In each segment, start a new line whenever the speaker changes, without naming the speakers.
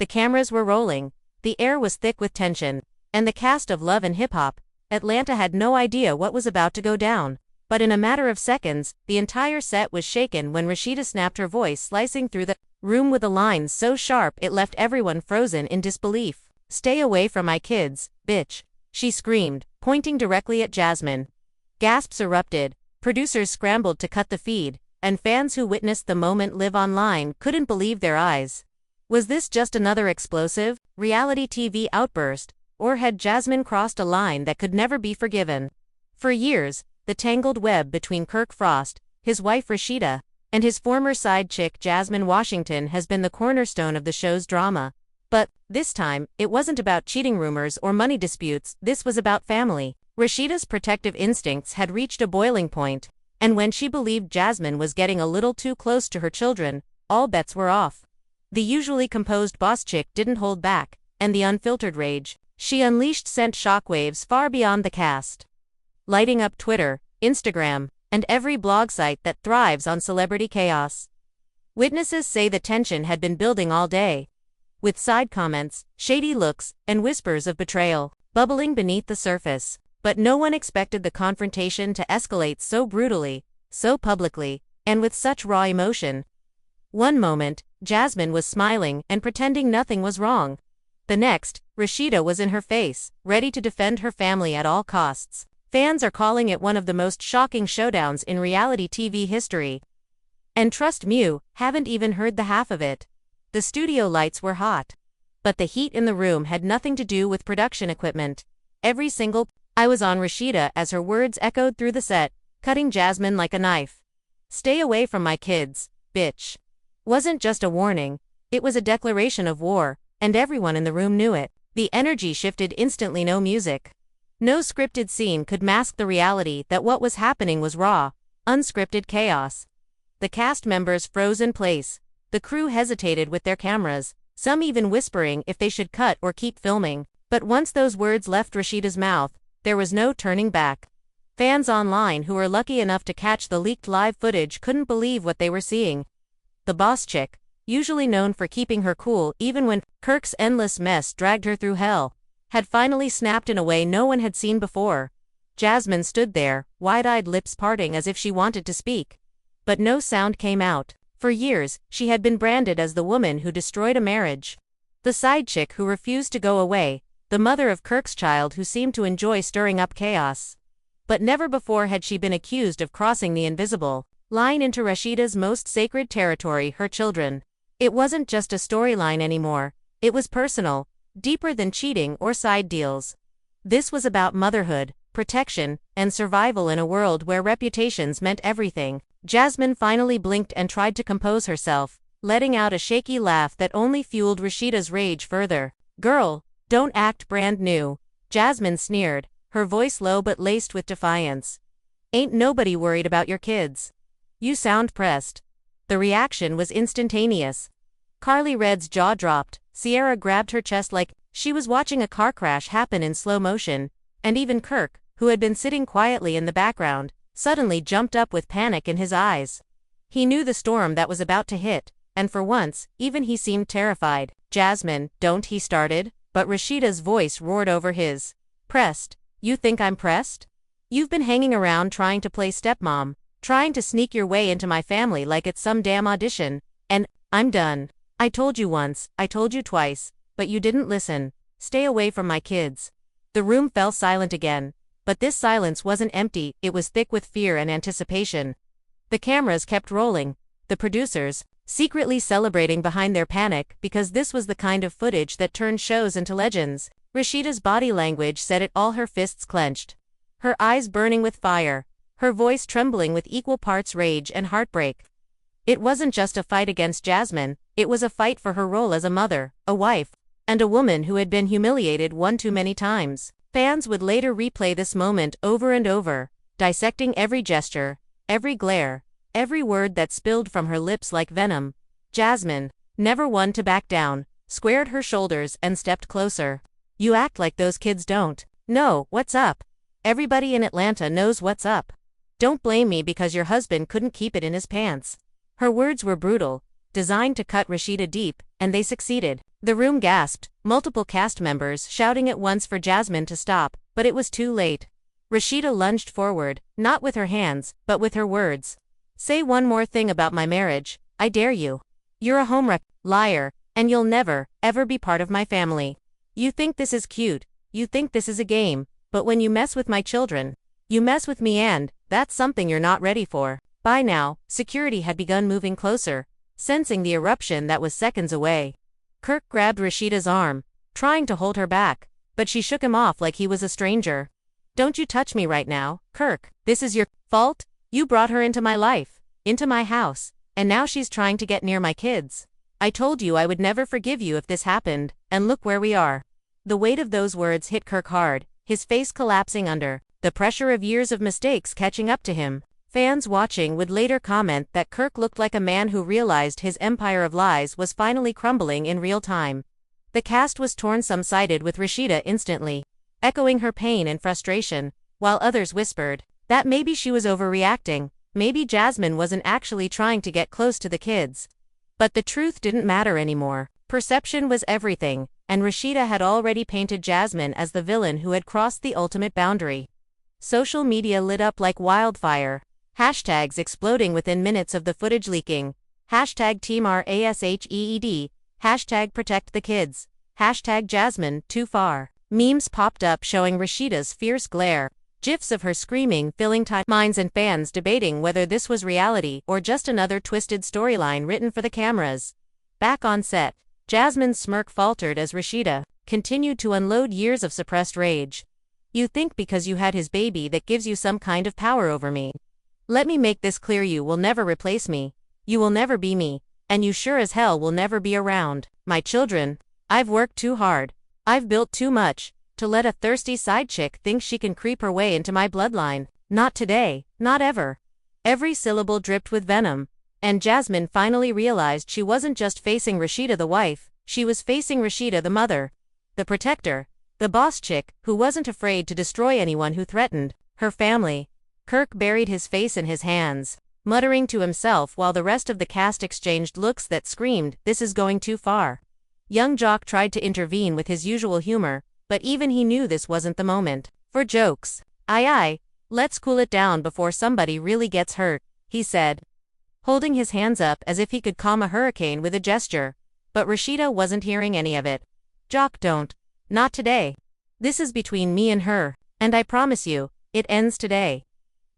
The cameras were rolling, the air was thick with tension, and the cast of Love and Hip Hop Atlanta had no idea what was about to go down. But in a matter of seconds, the entire set was shaken when Rasheeda snapped, her voice slicing through the room with a line so sharp it left everyone frozen in disbelief. "Stay away from my kids, bitch," she screamed, pointing directly at Jasmine. Gasps erupted, producers scrambled to cut the feed, and fans who witnessed the moment live online couldn't believe their eyes. Was this just another explosive, reality TV outburst, or had Jasmine crossed a line that could never be forgiven? For years, the tangled web between Kirk Frost, his wife Rasheeda, and his former side chick Jasmine Washington has been the cornerstone of the show's drama. But, this time, it wasn't about cheating rumors or money disputes, this was about family. Rasheeda's protective instincts had reached a boiling point, and when she believed Jasmine was getting a little too close to her children, all bets were off. The usually composed boss chick didn't hold back, and the unfiltered rage she unleashed sent shockwaves far beyond the cast, lighting up Twitter, Instagram, and every blog site that thrives on celebrity chaos. Witnesses say the tension had been building all day, with side comments, shady looks, and whispers of betrayal bubbling beneath the surface. But no one expected the confrontation to escalate so brutally, so publicly, and with such raw emotion. One moment, Jasmine was smiling and pretending nothing was wrong. The next, Rasheeda was in her face, ready to defend her family at all costs. Fans are calling it one of the most shocking showdowns in reality TV history. And trust me, you haven't even heard the half of it. The studio lights were hot, but the heat in the room had nothing to do with production equipment. Every single I was on Rasheeda as her words echoed through the set, cutting Jasmine like a knife. "Stay away from my kids, bitch," wasn't just a warning, it was a declaration of war, and everyone in the room knew it. The energy shifted instantly. No music, no scripted scene could mask the reality that what was happening was raw, unscripted chaos. The cast members froze in place, the crew hesitated with their cameras, some even whispering if they should cut or keep filming. But once those words left Rasheeda's mouth, there was no turning back. Fans online who were lucky enough to catch the leaked live footage couldn't believe what they were seeing. The boss chick, usually known for keeping her cool even when Kirk's endless mess dragged her through hell, had finally snapped in a way no one had seen before. Jasmine stood there, wide-eyed, lips parting as if she wanted to speak. But no sound came out. For years, she had been branded as the woman who destroyed a marriage, the side chick who refused to go away, the mother of Kirk's child who seemed to enjoy stirring up chaos. But never before had she been accused of crossing the invisible line into Rasheeda's most sacred territory, her children. It wasn't just a storyline anymore, it was personal, deeper than cheating or side deals. This was about motherhood, protection, and survival in a world where reputations meant everything. Jasmine finally blinked and tried to compose herself, letting out a shaky laugh that only fueled Rasheeda's rage further. "Girl, don't act brand new," Jasmine sneered, her voice low but laced with defiance. "Ain't nobody worried about your kids. You sound pressed." The reaction was instantaneous. Carly Red's jaw dropped, Sierra grabbed her chest like she was watching a car crash happen in slow motion, and even Kirk, who had been sitting quietly in the background, suddenly jumped up with panic in his eyes. He knew the storm that was about to hit, and for once, even he seemed terrified. "Jasmine, don't," he started, but Rasheeda's voice roared over his. "Pressed? You think I'm pressed? You've been hanging around trying to play stepmom, trying to sneak your way into my family like it's some damn audition, and I'm done. I told you once, I told you twice, but you didn't listen. Stay away from my kids." The room fell silent again, but this silence wasn't empty, it was thick with fear and anticipation. The cameras kept rolling, the producers secretly celebrating behind their panic because this was the kind of footage that turned shows into legends. Rasheeda's body language said it all, her fists clenched, her eyes burning with fire, her voice trembling with equal parts rage and heartbreak. It wasn't just a fight against Jasmine, it was a fight for her role as a mother, a wife, and a woman who had been humiliated one too many times. Fans would later replay this moment over and over, dissecting every gesture, every glare, every word that spilled from her lips like venom. Jasmine, never one to back down, squared her shoulders and stepped closer. "You act like those kids don't know what's up. Everybody in Atlanta knows what's up. Don't blame me because your husband couldn't keep it in his pants." Her words were brutal, designed to cut Rasheeda deep, and they succeeded. The room gasped, multiple cast members shouting at once for Jasmine to stop, but it was too late. Rasheeda lunged forward, not with her hands, but with her words. "Say one more thing about my marriage, I dare you. You're a homewrecker, liar, and you'll never, ever be part of my family. You think this is cute, you think this is a game, but when you mess with my children, you mess with me, and that's something you're not ready for." By now, security had begun moving closer, sensing the eruption that was seconds away. Kirk grabbed Rasheeda's arm, trying to hold her back, but she shook him off like he was a stranger. "Don't you touch me right now, Kirk. This is your fault. You brought her into my life, into my house, and now she's trying to get near my kids. I told you I would never forgive you if this happened, and look where we are." The weight of those words hit Kirk hard, his face collapsing under the pressure of years of mistakes catching up to him. Fans watching would later comment that Kirk looked like a man who realized his empire of lies was finally crumbling in real time. The cast was torn. Some sided with Rasheeda instantly, echoing her pain and frustration, while others whispered that maybe she was overreacting, maybe Jasmine wasn't actually trying to get close to the kids. But the truth didn't matter anymore. Perception was everything, and Rasheeda had already painted Jasmine as the villain who had crossed the ultimate boundary. Social media lit up like wildfire. Hashtags exploding within minutes of the footage leaking. Hashtag Team RASHEED. Hashtag Protect the Kids. Hashtag Jasmine, too far. Memes popped up showing Rasheeda's fierce glare. GIFs of her screaming filling timelines and fans debating whether this was reality or just another twisted storyline written for the cameras. Back on set, Jasmine's smirk faltered as Rasheeda continued to unload years of suppressed rage. "You think because you had his baby that gives you some kind of power over me. Let me make this clear, you will never replace me, you will never be me, and you sure as hell will never be around my children. I've worked too hard, I've built too much, to let a thirsty side chick think she can creep her way into my bloodline. Not today, not ever." Every syllable dripped with venom, and Jasmine finally realized she wasn't just facing Rasheeda the wife, she was facing Rasheeda the mother, the protector, the boss chick who wasn't afraid to destroy anyone who threatened her family. Kirk buried his face in his hands, muttering to himself while the rest of the cast exchanged looks that screamed, "This is going too far." Young Jock tried to intervene with his usual humor, but even he knew this wasn't the moment for jokes. Aye, let's cool it down before somebody really gets hurt," he said, holding his hands up as if he could calm a hurricane with a gesture. But Rasheeda wasn't hearing any of it. "Jock, don't. Not today. This is between me and her, and I promise you, it ends today."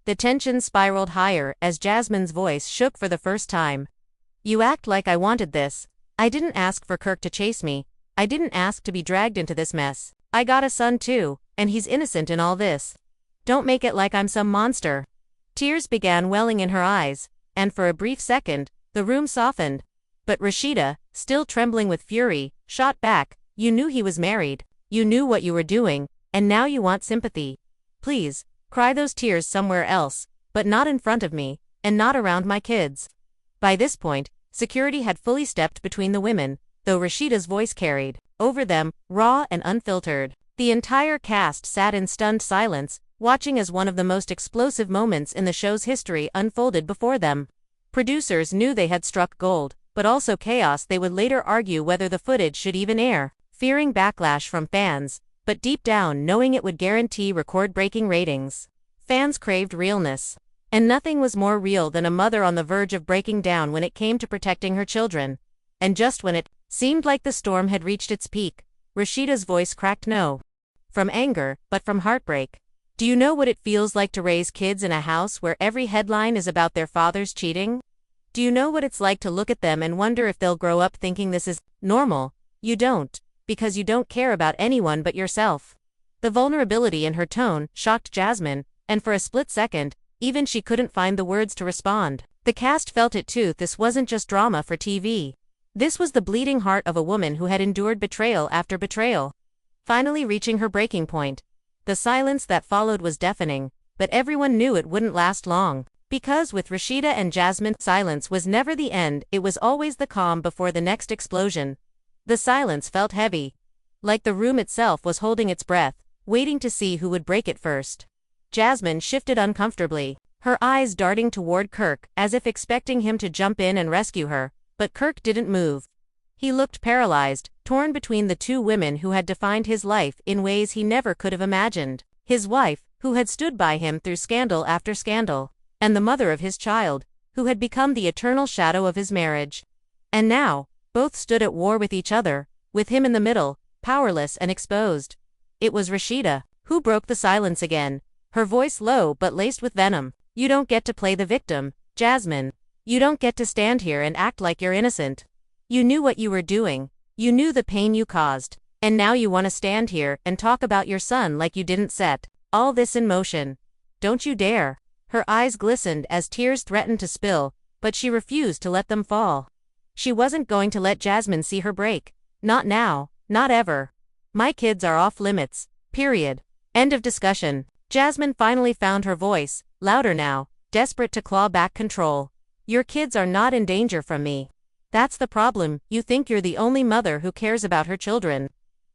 The tension spiraled higher as Jasmine's voice shook for the first time. "You act like I wanted this. I didn't ask for Kirk to chase me. I didn't ask to be dragged into this mess. I got a son too, and he's innocent in all this. Don't make it like I'm some monster." Tears began welling in her eyes, and for a brief second, the room softened. But Rasheeda, still trembling with fury, shot back, "You knew he was married. You knew what you were doing, and now you want sympathy. Please, cry those tears somewhere else, but not in front of me, and not around my kids." By this point, security had fully stepped between the women, though Rasheeda's voice carried over them, raw and unfiltered. The entire cast sat in stunned silence, watching as one of the most explosive moments in the show's history unfolded before them. Producers knew they had struck gold, but also chaos. They would later argue whether the footage should even air, fearing backlash from fans, but deep down knowing it would guarantee record-breaking ratings. Fans craved realness. And nothing was more real than a mother on the verge of breaking down when it came to protecting her children. And just when it seemed like the storm had reached its peak, Rasheeda's voice cracked, no from anger, but from heartbreak. "Do you know what it feels like to raise kids in a house where every headline is about their fathers cheating? Do you know what it's like to look at them and wonder if they'll grow up thinking this is normal? You don't, because you don't care about anyone but yourself." The vulnerability in her tone shocked Jasmine, and for a split second, even she couldn't find the words to respond. The cast felt it too. This wasn't just drama for TV. This was the bleeding heart of a woman who had endured betrayal after betrayal, finally reaching her breaking point. The silence that followed was deafening, but everyone knew it wouldn't last long. Because with Rasheeda and Jasmine, silence was never the end, it was always the calm before the next explosion. The silence felt heavy, like the room itself was holding its breath, waiting to see who would break it first. Jasmine shifted uncomfortably, her eyes darting toward Kirk as if expecting him to jump in and rescue her, But Kirk didn't move. He looked paralyzed, torn between the two women who had defined his life in ways he never could have imagined. His wife, who had stood by him through scandal after scandal, and the mother of his child, who had become the eternal shadow of his marriage. And now, both stood at war with each other, with him in the middle, powerless and exposed. It was Rasheeda, who broke the silence again, her voice low but laced with venom. "You don't get to play the victim, Jasmine. You don't get to stand here and act like you're innocent. You knew what you were doing, you knew the pain you caused, and now you want to stand here and talk about your son like you didn't set all this in motion. Don't you dare." Her eyes glistened as tears threatened to spill, but she refused to let them fall. She wasn't going to let Jasmine see her break. Not now, not ever. "My kids are off limits, period. End of discussion." Jasmine finally found her voice, louder now, desperate to claw back control. "Your kids are not in danger from me. That's the problem. You think you're the only mother who cares about her children.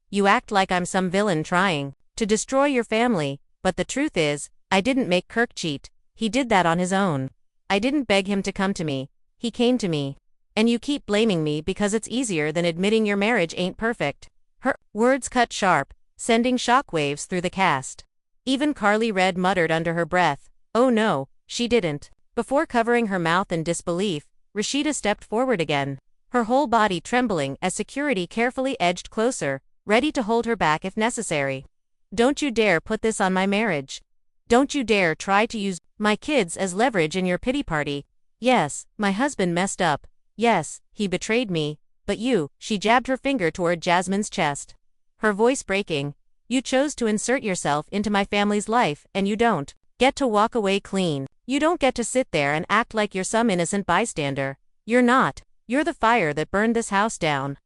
You act like I'm some villain trying to destroy your family, but the truth is, I didn't make Kirk cheat. He did that on his own. I didn't beg him to come to me. He came to me. And you keep blaming me because it's easier than admitting your marriage ain't perfect." Her words cut sharp, sending shockwaves through the cast. Even Carly Red muttered under her breath, "Oh no, she didn't." Before covering her mouth in disbelief, Rasheeda stepped forward again, her whole body trembling as security carefully edged closer, ready to hold her back if necessary. "Don't you dare put this on my marriage. Don't you dare try to use my kids as leverage in your pity party. Yes, my husband messed up. Yes, he betrayed me, but you," she jabbed her finger toward Jasmine's chest, her voice breaking, "you chose to insert yourself into my family's life and you don't get to walk away clean. You don't get to sit there and act like you're some innocent bystander. You're not. You're the fire that burned this house down."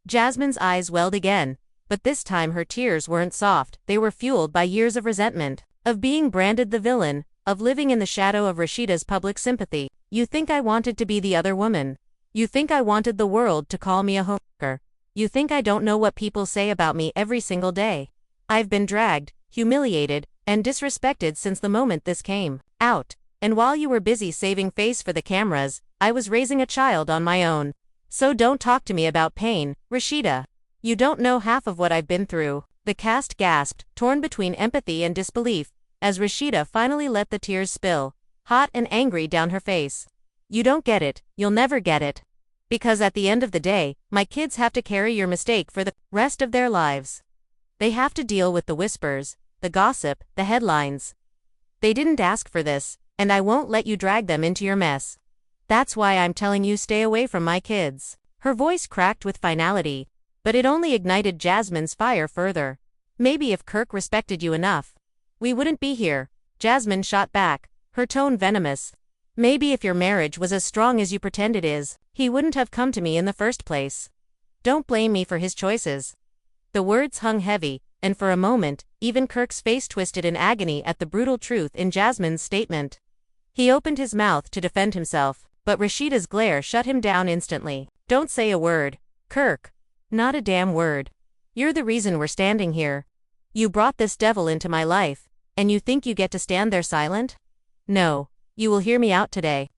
Jasmine's eyes welled again, but this time her tears weren't soft, they were fueled by years of resentment, of being branded the villain, of living in the shadow of Rasheeda's public sympathy. "You think I wanted to be the other woman. You think I wanted the world to call me a homewrecker. You think I don't know what people say about me every single day. I've been dragged, humiliated, and disrespected since the moment this came out. And while you were busy saving face for the cameras, I was raising a child on my own. So don't talk to me about pain, Rasheeda. You don't know half of what I've been through." The cast gasped, torn between empathy and disbelief, as Rasheeda finally let the tears spill, hot and angry down her face. "You don't get it, you'll never get it. Because at the end of the day, my kids have to carry your mistake for the rest of their lives. They have to deal with the whispers, the gossip, the headlines. They didn't ask for this, and I won't let you drag them into your mess. That's why I'm telling you stay away from my kids." Her voice cracked with finality, but it only ignited Jasmine's fire further. "Maybe if Kirk respected you enough, we wouldn't be here," Jasmine shot back, her tone venomous. "Maybe if your marriage was as strong as you pretend it is, he wouldn't have come to me in the first place. Don't blame me for his choices." The words hung heavy, and for a moment, even Kirk's face twisted in agony at the brutal truth in Jasmine's statement. He opened his mouth to defend himself, but Rasheeda's glare shut him down instantly. "Don't say a word, Kirk. Not a damn word. You're the reason we're standing here. You brought this devil into my life, and you think you get to stand there silent? No, you will hear me out today."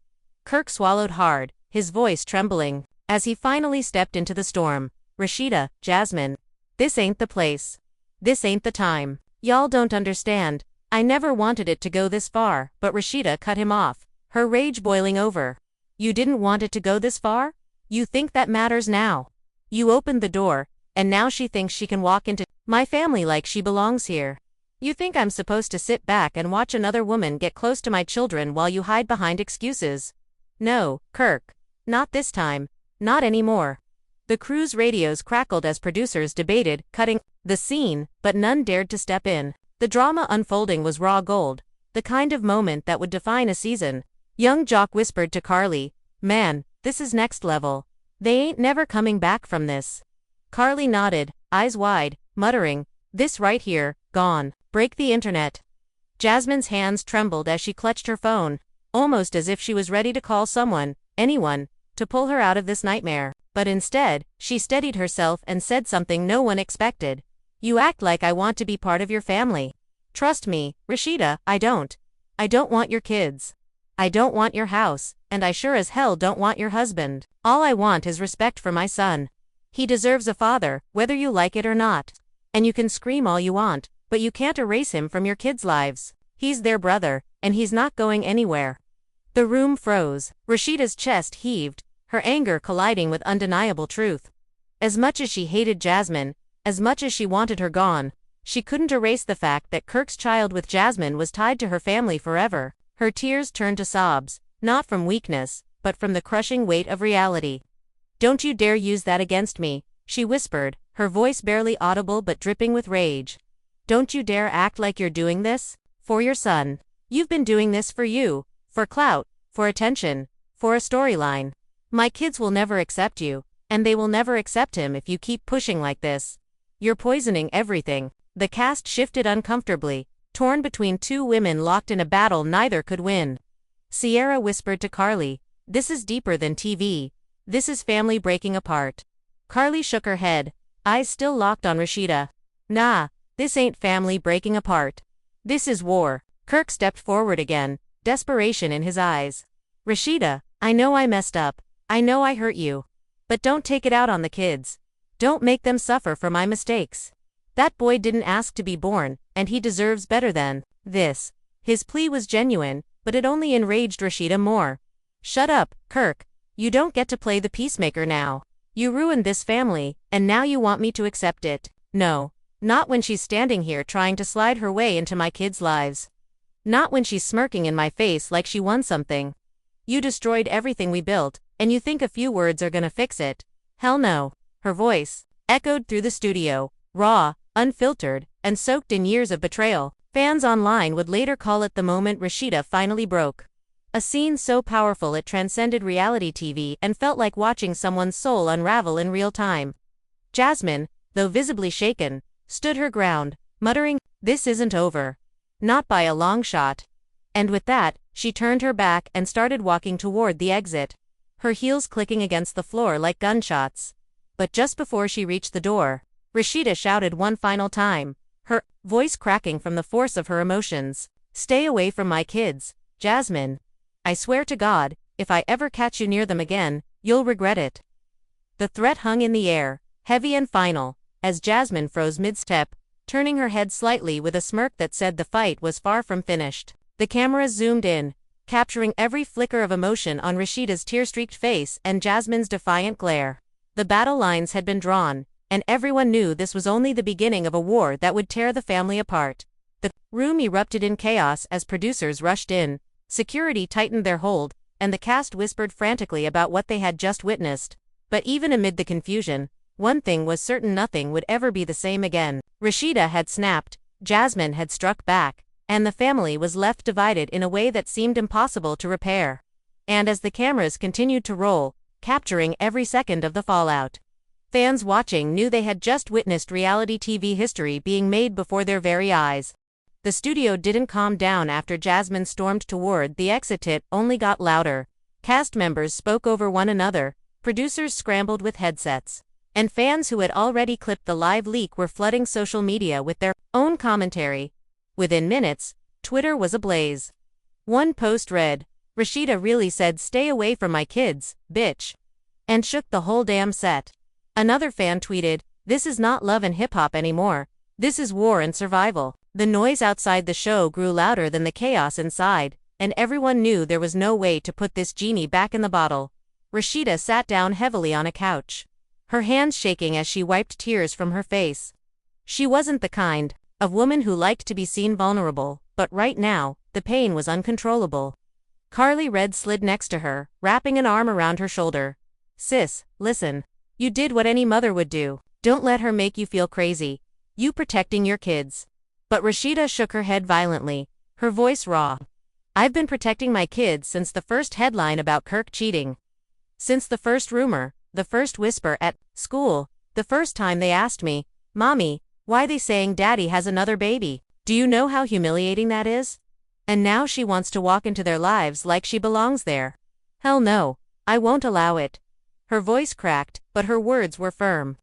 Kirk swallowed hard, his voice trembling, as he finally stepped into the storm. "Rasheeda, Jasmine, this ain't the place. This ain't the time. Y'all don't understand. I never wanted it to go this far," but Rasheeda cut him off, her rage boiling over. "You didn't want it to go this far? You think that matters now? You opened the door, and now she thinks she can walk into my family like she belongs here. You think I'm supposed to sit back and watch another woman get close to my children while you hide behind excuses? No, Kirk. Not this time. Not anymore." The crew's radios crackled as producers debated cutting the scene, but none dared to step in. The drama unfolding was raw gold, the kind of moment that would define a season. Young Jock whispered to Carly, "Man, this is next level. They ain't never coming back from this." Carly nodded, eyes wide, muttering, "This right here, gone. Break the internet." Jasmine's hands trembled as she clutched her phone, almost as if she was ready to call someone, anyone, to pull her out of this nightmare. But instead, she steadied herself and said something no one expected. "You act like I want to be part of your family. Trust me, Rasheeda, I don't. I don't want your kids. I don't want your house, and I sure as hell don't want your husband. All I want is respect for my son. He deserves a father, whether you like it or not. And you can scream all you want, but you can't erase him from your kids' lives. He's their brother, and he's not going anywhere." The room froze. Rasheeda's chest heaved, her anger colliding with undeniable truth. As much as she hated Jasmine, as much as she wanted her gone, she couldn't erase the fact that Kirk's child with Jasmine was tied to her family forever. Her tears turned to sobs, not from weakness, but from the crushing weight of reality. "Don't you dare use that against me," she whispered, her voice barely audible but dripping with rage. "Don't you dare act like you're doing this for your son. You've been doing this for you, for clout, for attention, for a storyline. My kids will never accept you, and they will never accept him if you keep pushing like this. You're poisoning everything." The cast shifted uncomfortably, torn between two women locked in a battle neither could win. Sierra whispered to Carly, "This is deeper than TV. This is family breaking apart." Carly shook her head, eyes still locked on Rasheeda. "Nah, this ain't family breaking apart. This is war." Kirk stepped forward again, desperation in his eyes. "Rasheeda, I know I messed up. I know I hurt you. But don't take it out on the kids. Don't make them suffer for my mistakes. That boy didn't ask to be born, and he deserves better than this." His plea was genuine, but it only enraged Rasheeda more. "Shut up, Kirk. You don't get to play the peacemaker now. You ruined this family, and now you want me to accept it. No. Not when she's standing here trying to slide her way into my kids' lives. Not when she's smirking in my face like she won something. You destroyed everything we built, and you think a few words are gonna fix it. Hell no." Her voice echoed through the studio, raw, unfiltered, and soaked in years of betrayal. Fans online would later call it the moment Rasheeda finally broke. A scene so powerful it transcended reality TV and felt like watching someone's soul unravel in real time. Jasmine, though visibly shaken, stood her ground, muttering, "This isn't over. Not by a long shot." And with that, she turned her back and started walking toward the exit, her heels clicking against the floor like gunshots. But just before she reached the door, Rasheeda shouted one final time, her voice cracking from the force of her emotions. "Stay away from my kids, Jasmine. I swear to God, if I ever catch you near them again, you'll regret it." The threat hung in the air, heavy and final, as Jasmine froze mid-step, turning her head slightly with a smirk that said the fight was far from finished. The cameras zoomed in, capturing every flicker of emotion on Rasheeda's tear-streaked face and Jasmine's defiant glare. The battle lines had been drawn, and everyone knew this was only the beginning of a war that would tear the family apart. The room erupted in chaos as producers rushed in, security tightened their hold, and the cast whispered frantically about what they had just witnessed. But even amid the confusion, one thing was certain: nothing would ever be the same again. Rasheeda had snapped, Jasmine had struck back, and the family was left divided in a way that seemed impossible to repair. And as the cameras continued to roll, capturing every second of the fallout, fans watching knew they had just witnessed reality TV history being made before their very eyes. The studio didn't calm down after Jasmine stormed toward the exit. It only got louder. Cast members spoke over one another, producers scrambled with headsets, and fans who had already clipped the live leak were flooding social media with their own commentary. Within minutes, Twitter was ablaze. One post read, "Rasheeda really said stay away from my kids, bitch," and shook the whole damn set. Another fan tweeted, "This is not love and hip-hop anymore. This is war and survival." The noise outside the show grew louder than the chaos inside, and everyone knew there was no way to put this genie back in the bottle. Rasheeda sat down heavily on a couch, her hands shaking as she wiped tears from her face. She wasn't the kind of woman who liked to be seen vulnerable, but right now, the pain was uncontrollable. Carly Red slid next to her, wrapping an arm around her shoulder. "Sis, listen. You did what any mother would do. Don't let her make you feel crazy. You protecting your kids." But Rasheeda shook her head violently, her voice raw. "I've been protecting my kids since the first headline about Kirk cheating. Since the first rumor, the first whisper at school, the first time they asked me, 'Mommy, why they saying Daddy has another baby?' Do you know how humiliating that is? And now she wants to walk into their lives like she belongs there. Hell no, I won't allow it." Her voice cracked, but her words were firm.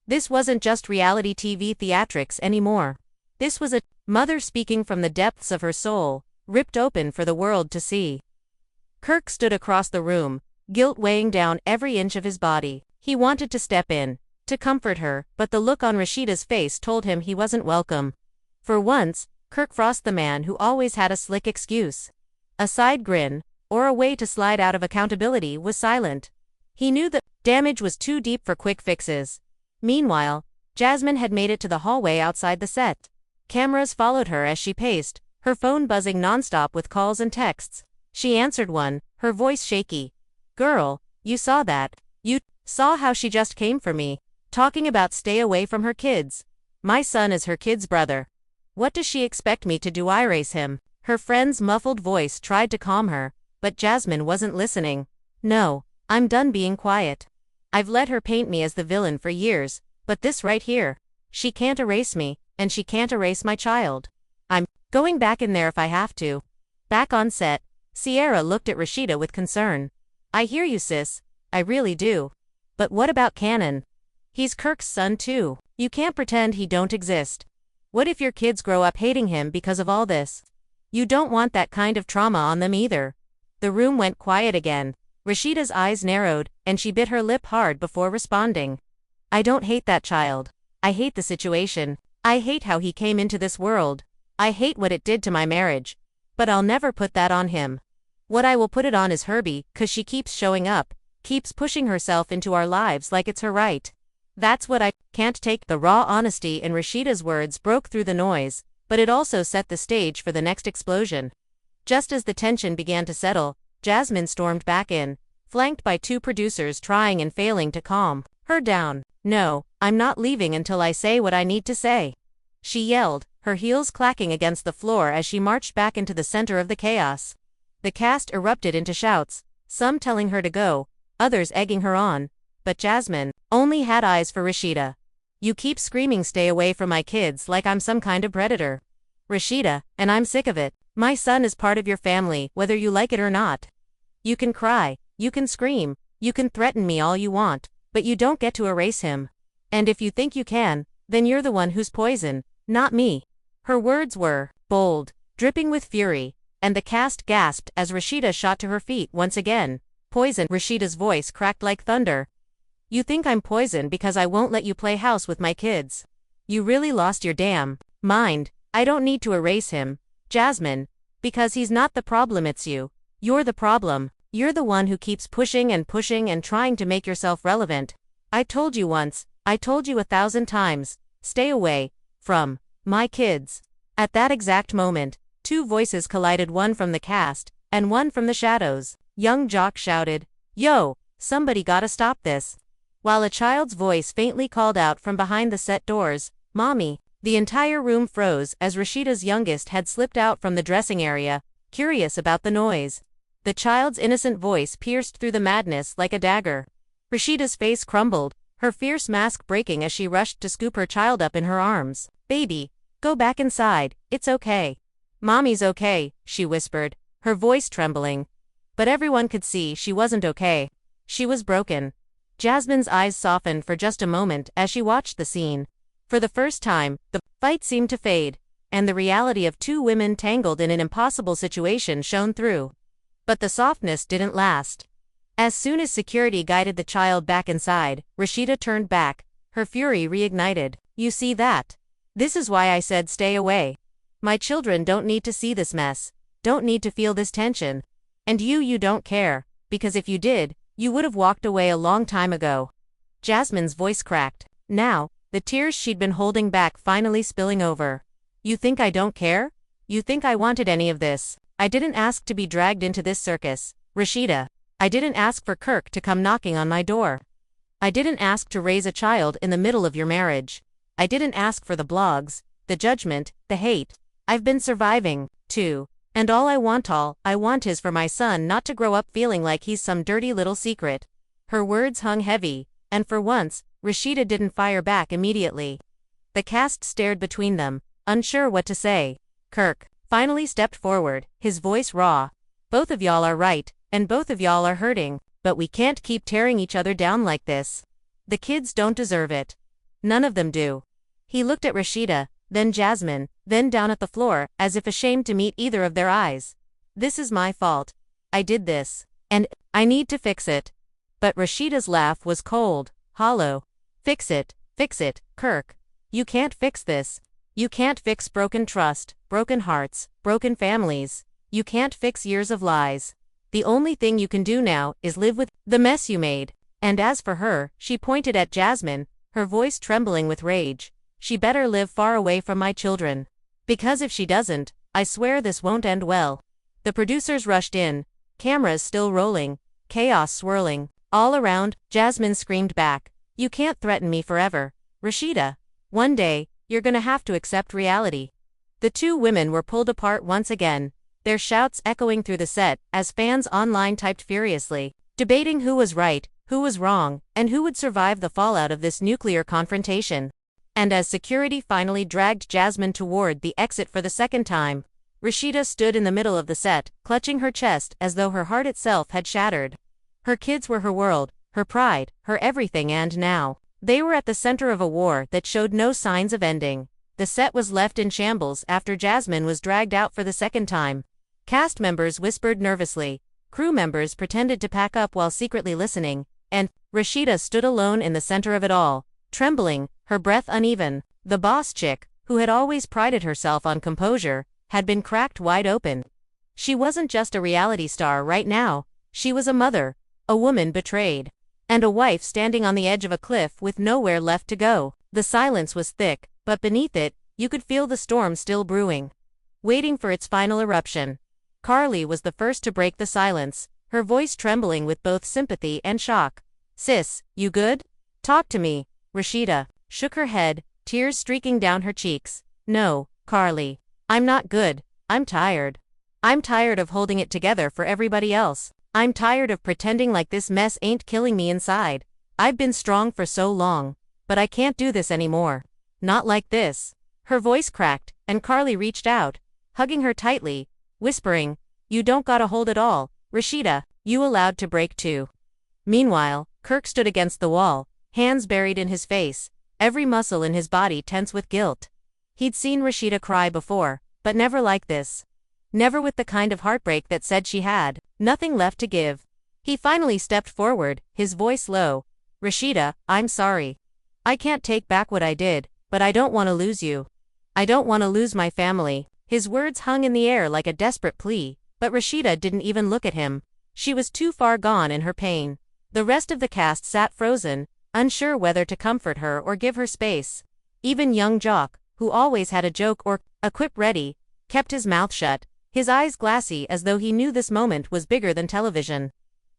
This wasn't just reality TV theatrics anymore. This was a mother speaking from the depths of her soul, ripped open for the world to see. Kirk stood across the room, guilt weighing down every inch of his body. He wanted to step in, to comfort her, but the look on Rasheeda's face told him he wasn't welcome. For once, Kirk Frost, the man who always had a slick excuse, a side grin, or a way to slide out of accountability, was silent. He knew the damage was too deep for quick fixes. Meanwhile, Jasmine had made it to the hallway outside the set. Cameras followed her as she paced, her phone buzzing nonstop with calls and texts. She answered one, her voice shaky. "Girl, you saw that. You saw how she just came for me, talking about stay away from her kids. My son is her kid's brother. What does she expect me to do? I raise him?" Her friend's muffled voice tried to calm her, but Jasmine wasn't listening. "No, I'm done being quiet. I've let her paint me as the villain for years, but this right here, she can't erase me, and she can't erase my child. I'm going back in there if I have to." Back on set, Sierra looked at Rasheeda with concern. "I hear you, sis, I really do. But what about Cannon? He's Kirk's son too. You can't pretend he don't exist. What if your kids grow up hating him because of all this? You don't want that kind of trauma on them either." The room went quiet again. Rasheeda's eyes narrowed, and she bit her lip hard before responding. "I don't hate that child. I hate the situation. I hate how he came into this world. I hate what it did to my marriage. But I'll never put that on him. What I will put it on is Herbie, 'cause she keeps showing up, keeps pushing herself into our lives like it's her right. That's what I can't take." The raw honesty in Rasheeda's words broke through the noise, but it also set the stage for the next explosion. Just as the tension began to settle, Jasmine stormed back in, flanked by two producers trying and failing to calm her down. "No, I'm not leaving until I say what I need to say," she yelled, her heels clacking against the floor as she marched back into the center of the chaos. The cast erupted into shouts, some telling her to go, others egging her on, but Jasmine only had eyes for Rasheeda. "You keep screaming stay away from my kids like I'm some kind of predator, Rasheeda, and I'm sick of it. My son is part of your family, whether you like it or not. You can cry, you can scream, you can threaten me all you want, but you don't get to erase him. And if you think you can, then you're the one who's poison, not me." Her words were bold, dripping with fury, and the cast gasped as Rasheeda shot to her feet once again. "Poison?" Rasheeda's voice cracked like thunder. "You think I'm poison because I won't let you play house with my kids? You really lost your damn mind. I don't need to erase him, Jasmine, because he's not the problem, it's you. You're the problem. You're the one who keeps pushing and trying to make yourself relevant. I told you once, I told you 1,000 times, stay away from my kids." At that exact moment, two voices collided, one from the cast and one from the shadows. Young Jock shouted, "Yo, somebody gotta stop this," while a child's voice faintly called out from behind the set doors, "Mommy." The entire room froze as Rasheeda's youngest had slipped out from the dressing area, curious about the noise. The child's innocent voice pierced through the madness like a dagger. Rasheeda's face crumbled, her fierce mask breaking as she rushed to scoop her child up in her arms. "Baby, go back inside, it's okay. Mommy's okay," she whispered, her voice trembling. But everyone could see she wasn't okay. She was broken. Jasmine's eyes softened for just a moment as she watched the scene. For the first time, the fight seemed to fade, and the reality of two women tangled in an impossible situation shone through. But the softness didn't last. As soon as security guided the child back inside, Rasheeda turned back, her fury reignited. "You see that? This is why I said stay away. My children don't need to see this mess, don't need to feel this tension. And you don't care, because if you did, you would have walked away a long time ago." Jasmine's voice cracked. Now, the tears she'd been holding back finally spilling over. "You think I don't care? You think I wanted any of this? I didn't ask to be dragged into this circus, Rasheeda. I didn't ask for Kirk to come knocking on my door. I didn't ask to raise a child in the middle of your marriage. I didn't ask for the blogs, the judgment, the hate. I've been surviving, too. And all I want is for my son not to grow up feeling like he's some dirty little secret." Her words hung heavy, and for once, Rasheeda didn't fire back immediately. The cast stared between them, unsure what to say. Kirk finally stepped forward, his voice raw. "Both of y'all are right, and both of y'all are hurting, but we can't keep tearing each other down like this. The kids don't deserve it. None of them do." He looked at Rasheeda, then Jasmine, then down at the floor, as if ashamed to meet either of their eyes. "This is my fault. I did this. And I need to fix it. But Rasheeda's laugh was cold, hollow. Fix it, Kirk. You can't fix this. You can't fix broken trust, broken hearts, broken families. You can't fix years of lies. The only thing you can do now is live with the mess you made. And as for her, she pointed at Jasmine, her voice trembling with rage. She better live far away from my children. Because if she doesn't, I swear this won't end well. The producers rushed in, cameras still rolling, chaos swirling. All around, Jasmine screamed back, "You can't threaten me forever, Rasheeda. One day, you're gonna have to accept reality." The two women were pulled apart once again, their shouts echoing through the set as fans online typed furiously, debating who was right, who was wrong, and who would survive the fallout of this nuclear confrontation. And as security finally dragged Jasmine toward the exit for the second time, Rasheeda stood in the middle of the set, clutching her chest as though her heart itself had shattered. Her kids were her world, her pride, her everything, and now they were at the center of a war that showed no signs of ending. The set was left in shambles after Jasmine was dragged out for the second time. Cast members whispered nervously, crew members pretended to pack up while secretly listening, and Rasheeda stood alone in the center of it all, trembling, her breath uneven. The boss chick, who had always prided herself on composure, had been cracked wide open. She wasn't just a reality star right now, she was a mother, a woman betrayed, and a wife standing on the edge of a cliff with nowhere left to go. The silence was thick, but beneath it, you could feel the storm still brewing, waiting for its final eruption. Carly was the first to break the silence, her voice trembling with both sympathy and shock. "Sis, you good? Talk to me." Rasheeda shook her head, tears streaking down her cheeks. "No, Carly. I'm not good. I'm tired. I'm tired of holding it together for everybody else. I'm tired of pretending like this mess ain't killing me inside. I've been strong for so long, but I can't do this anymore. Not like this." Her voice cracked, and Carly reached out, hugging her tightly, whispering, "You don't gotta hold it all, Rasheeda, you allowed to break too." Meanwhile, Kirk stood against the wall, hands buried in his face, every muscle in his body tense with guilt. He'd seen Rasheeda cry before, but never like this. Never with the kind of heartbreak that said she had nothing left to give. He finally stepped forward, his voice low. "Rasheeda, I'm sorry. I can't take back what I did, but I don't want to lose you. I don't want to lose my family." His words hung in the air like a desperate plea, but Rasheeda didn't even look at him. She was too far gone in her pain. The rest of the cast sat frozen, unsure whether to comfort her or give her space. Even young Jock, who always had a joke or a quip ready, kept his mouth shut, his eyes glassy as though he knew this moment was bigger than television.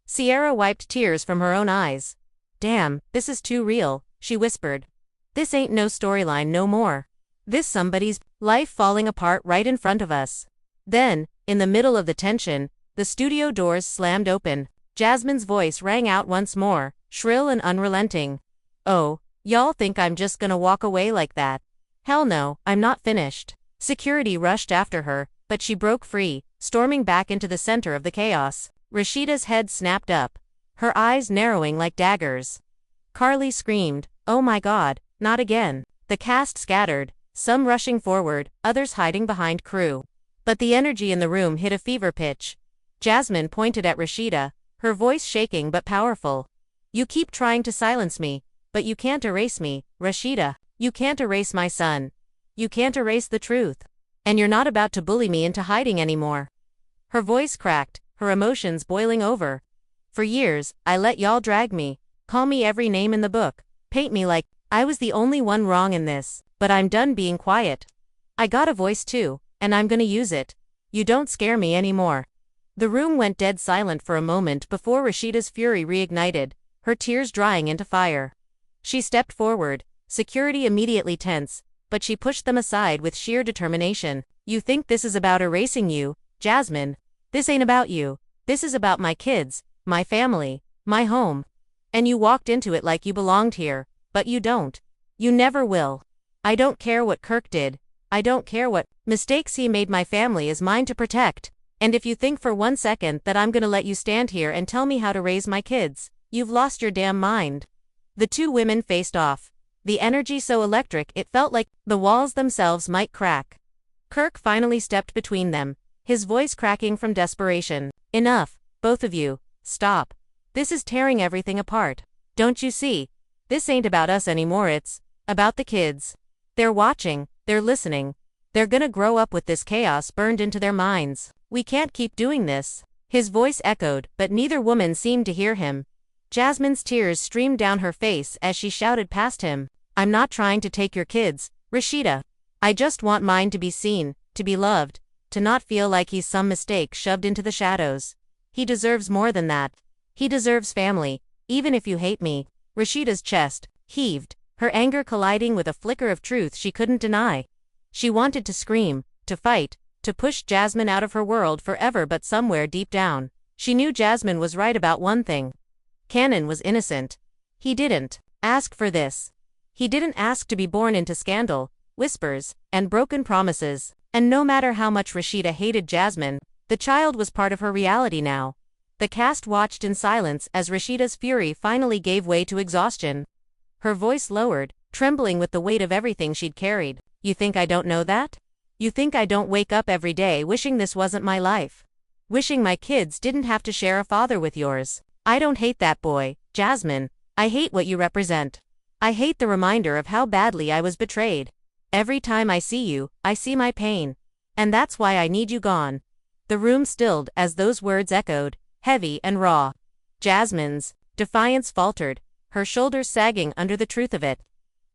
Sierra wiped tears from her own eyes. "Damn, this is too real," she whispered. "This ain't no storyline no more. This somebody's life falling apart right in front of us." Then, in the middle of the tension, the studio doors slammed open. Jasmine's voice rang out once more, shrill and unrelenting. "Oh, y'all think I'm just gonna walk away like that? Hell no, I'm not finished." Security rushed after her, but she broke free, storming back into the center of the chaos. Rasheeda's head snapped up, her eyes narrowing like daggers. Carly screamed, "Oh my God, not again." The cast scattered, some rushing forward, others hiding behind crew. But the energy in the room hit a fever pitch. Jasmine pointed at Rasheeda, her voice shaking but powerful. "You keep trying to silence me, but you can't erase me, Rasheeda. You can't erase my son. You can't erase the truth. And you're not about to bully me into hiding anymore." Her voice cracked, her emotions boiling over. "For years, I let y'all drag me, call me every name in the book, paint me like I was the only one wrong in this, but I'm done being quiet. I got a voice too, and I'm gonna use it. You don't scare me anymore." The room went dead silent for a moment before Rasheeda's fury reignited, her tears drying into fire. She stepped forward, security immediately tense, but she pushed them aside with sheer determination. "You think this is about erasing you, Jasmine? This ain't about you. This is about my kids, my family, my home. And you walked into it like you belonged here, but you don't. You never will. I don't care what Kirk did. I don't care what mistakes he made. My family is mine to protect. And if you think for one second that I'm gonna let you stand here and tell me how to raise my kids, you've lost your damn mind." The two women faced off, the energy so electric it felt like the walls themselves might crack. Kirk finally stepped between them, his voice cracking from desperation. "Enough, Both of you, stop. This is tearing everything apart. Don't you see? This ain't about us anymore, it's about the kids. They're watching, they're listening. They're gonna grow up with this chaos burned into their minds. We can't keep doing this. His voice echoed, but neither woman seemed to hear him. Jasmine's tears streamed down her face as she shouted past him. I'm not trying to take your kids, Rasheeda. I just want mine to be seen, to be loved, to not feel like he's some mistake shoved into the shadows. He deserves more than that. He deserves family, even if you hate me. Rasheeda's chest heaved, her anger colliding with a flicker of truth she couldn't deny. She wanted to scream, to fight, to push Jasmine out of her world forever, but somewhere deep down, she knew Jasmine was right about one thing. Cannon was innocent. He didn't ask for this. He didn't ask to be born into scandal, whispers, and broken promises. And no matter how much Rasheeda hated Jasmine, the child was part of her reality now. The cast watched in silence as Rasheeda's fury finally gave way to exhaustion. Her voice lowered, trembling with the weight of everything she'd carried. You think I don't know that? You think I don't wake up every day wishing this wasn't my life? Wishing my kids didn't have to share a father with yours? I don't hate that boy, Jasmine. I hate what you represent. I hate the reminder of how badly I was betrayed. Every time I see you, I see my pain. And that's why I need you gone. The room stilled as those words echoed, heavy and raw. Jasmine's defiance faltered, her shoulders sagging under the truth of it.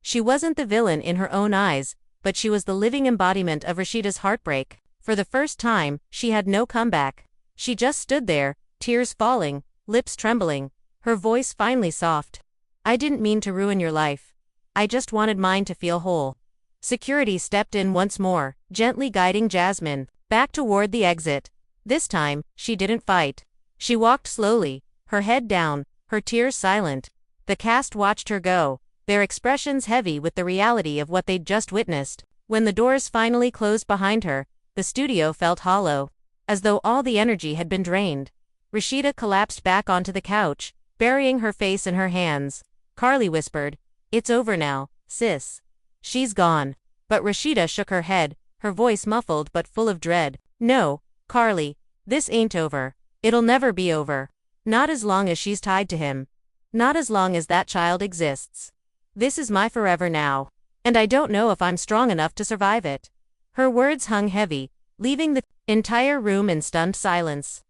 She wasn't the villain in her own eyes, but she was the living embodiment of Rasheeda's heartbreak. For the first time, she had no comeback. She just stood there, tears falling, lips trembling, her voice finally soft. I didn't mean to ruin your life. I just wanted mine to feel whole. Security stepped in once more, gently guiding Jasmine back toward the exit. This time, she didn't fight. She walked slowly, her head down, her tears silent. The cast watched her go, their expressions heavy with the reality of what they'd just witnessed. When the doors finally closed behind her, the studio felt hollow, as though all the energy had been drained. Rasheeda collapsed back onto the couch, burying her face in her hands. Carly whispered, "It's over now, sis. She's gone." But Rasheeda shook her head, her voice muffled but full of dread. "No, Carly, this ain't over. It'll never be over. Not as long as she's tied to him. Not as long as that child exists. This is my forever now. And I don't know if I'm strong enough to survive it." Her words hung heavy, leaving the entire room in stunned silence.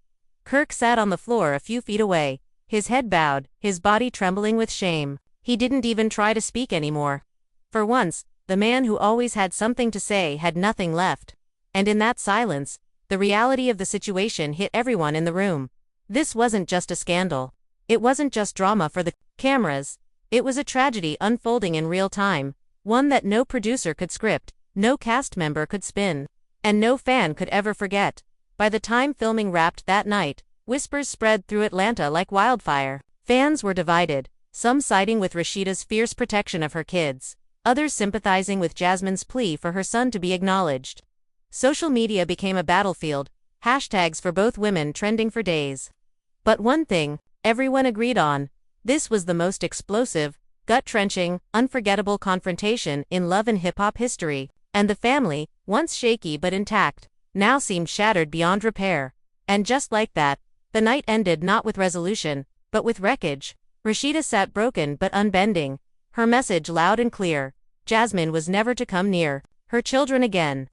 Kirk sat on the floor a few feet away, his head bowed, his body trembling with shame. He didn't even try to speak anymore. For once, the man who always had something to say had nothing left. And in that silence, the reality of the situation hit everyone in the room. This wasn't just a scandal. It wasn't just drama for the cameras. It was a tragedy unfolding in real time, one that no producer could script, no cast member could spin, and no fan could ever forget. By the time filming wrapped that night, whispers spread through Atlanta like wildfire. Fans were divided, some siding with Rasheeda's fierce protection of her kids, others sympathizing with Jasmine's plea for her son to be acknowledged. Social media became a battlefield, hashtags for both women trending for days. But one thing, everyone agreed on: this was the most explosive, gut-wrenching, unforgettable confrontation in love and hip-hop history, and the family, once shaky but intact, now seemed shattered beyond repair. And just like that, the night ended not with resolution, but with wreckage. Rasheeda sat broken but unbending, her message loud and clear. Jasmine was never to come near her children again.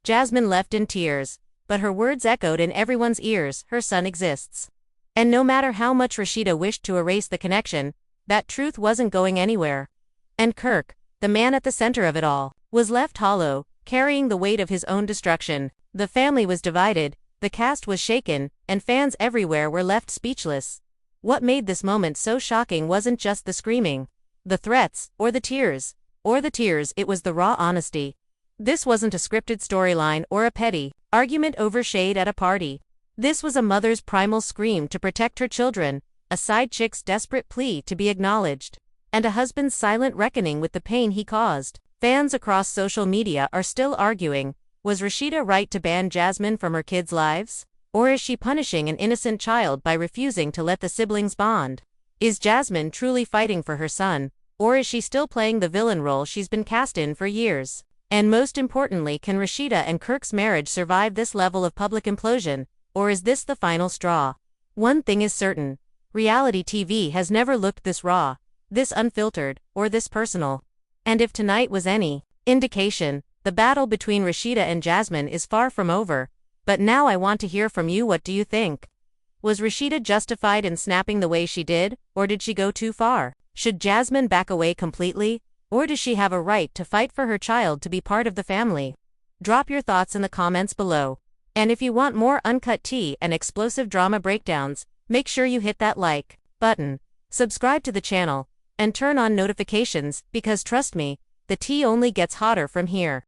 Jasmine left in tears, but her words echoed in everyone's ears: her son exists. And no matter how much Rasheeda wished to erase the connection, that truth wasn't going anywhere. And Kirk, the man at the center of it all, was left hollow, carrying the weight of his own destruction. The family was divided, the cast was shaken, and fans everywhere were left speechless. What made this moment so shocking wasn't just the screaming, the threats, or the tears. It was the raw honesty. This wasn't a scripted storyline or a petty argument over shade at a party. This was a mother's primal scream to protect her children, a side chick's desperate plea to be acknowledged, and a husband's silent reckoning with the pain he caused. Fans across social media are still arguing: was Rasheeda right to ban Jasmine from her kids' lives? Or is she punishing an innocent child by refusing to let the siblings bond? Is Jasmine truly fighting for her son, or is she still playing the villain role she's been cast in for years? And most importantly, can Rasheeda and Kirk's marriage survive this level of public implosion, or is this the final straw? One thing is certain. Reality TV has never looked this raw, this unfiltered, or this personal. And if tonight was any indication, the battle between Rasheeda and Jasmine is far from over. But now I want to hear from you. What do you think? Was Rasheeda justified in snapping the way she did, or did she go too far? Should Jasmine back away completely, or does she have a right to fight for her child to be part of the family? Drop your thoughts in the comments below. And if you want more uncut tea and explosive drama breakdowns, make sure you hit that like button, subscribe to the channel, and turn on notifications because trust me, the tea only gets hotter from here.